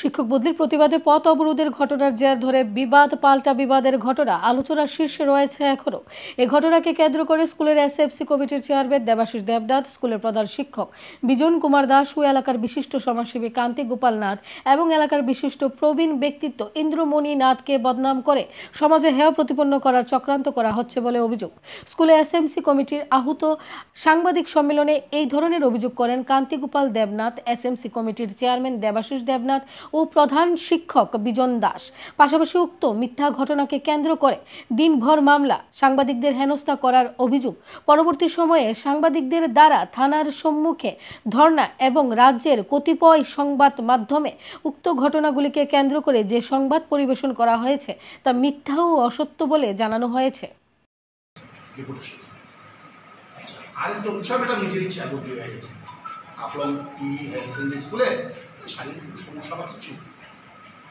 শিক্ষক বদলির প্রতিবাদে পথ অবরোধের ঘটনার জের ধরে বিবাদ পাল্টা বিবাদের ঘটনা আলোচনার শীর্ষে রয়েছে এখনো। এই ঘটনাকে কেন্দ্র করে স্কুলের এসএফসি কমিটির চেয়ারম্যান দেবাশিস দেবনাথ, স্কুলের প্রধান শিক্ষক বিজন কুমার দাস ও এলাকার বিশিষ্ট সমাজসেবী কান্তি গোপাল নাথ এবং এলাকার বিশিষ্ট প্রবীণ ব্যক্তিত্ব ইন্দ্রমণি নাথকে বদনাম করে সমাজে হেয় প্রতিপন্ন করার চক্রান্ত করা হচ্ছে বলে অভিযোগ। স্কুলে এসএমসি কমিটির আহুত সাংবাদিক সম্মেলনে এই ধরনের অভিযোগ করেন কান্তি গোপাল দেবনাথ, এসএমসি কমিটির চেয়ারম্যান দেবাশিস দেবনাথ ও প্রধান শিক্ষক বিজন দাস। পাশাপাশি উক্ত মিথ্যা ঘটনাকে কেন্দ্র করে দিনভর মামলা, সাংবাদিকদের হেনস্থা করার অভিযোগ, পরবর্তী সময়ে সাংবাদিকদের দ্বারা থানার সম্মুখে ধর্ণা এবং রাজ্যের কতিপয় সংবাদ মাধ্যমে উক্ত ঘটনাগুলিকে কেন্দ্র করে যে সংবাদ পরিবেশন করা হয়েছে তা মিথ্যা ও অসত্য বলে জানানো হয়েছে। শারীরিক সমস্যা বা কিছু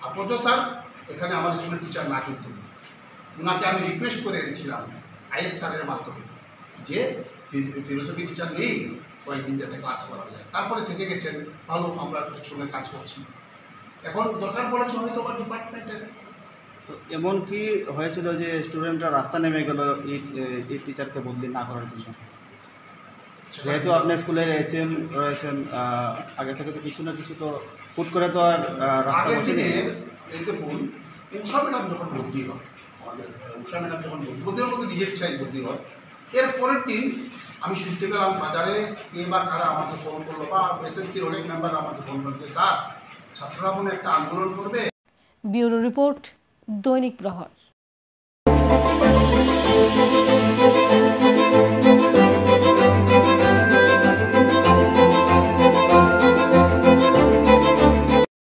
আপনি স্যার এখানে আমার স্কুলের টিচার না, কিন্তু ওনাকে আমি রিকোয়েস্ট করে এনেছিলাম আইএস স্যারের মাধ্যমে যে ফিলোসফি টিচার নেই, কয়েকদিন যাতে ক্লাস করা যায়। তারপরে থেকে গেছেন, ভালো, আমরা একসঙ্গে কাজ করছি। এখন দরকার পড়েছে হয়তো আমার ডিপার্টমেন্টের। তো এমন কি হয়েছিল যে স্টুডেন্টরা রাস্তা নেমে গেল এই টিচারকে বদলি না করার জন্য? যেহেতু আপনি স্কুলের এইচএম রয়েছেন, আগে থেকে তো কিছু না কিছু তো হুট করে তো আর রাস্তা বসে নেই। এই দেখুন, উষা ম্যাডাম যখন বদলি হয়, আমাদের উষা ম্যাডাম যখন বদলির মধ্যে নিজের ইচ্ছায় বদলি হয়, এর পরের দিন আমি শুনতে পেলাম বাজারে কে বা কারা আমাকে ফোন করলো, বা এসএমসির অনেক মেম্বার আমাকে ফোন করছে, স্যার ছাত্ররা মনে একটা আন্দোলন করবে। ব্যুরো রিপোর্ট, দৈনিক প্রহর।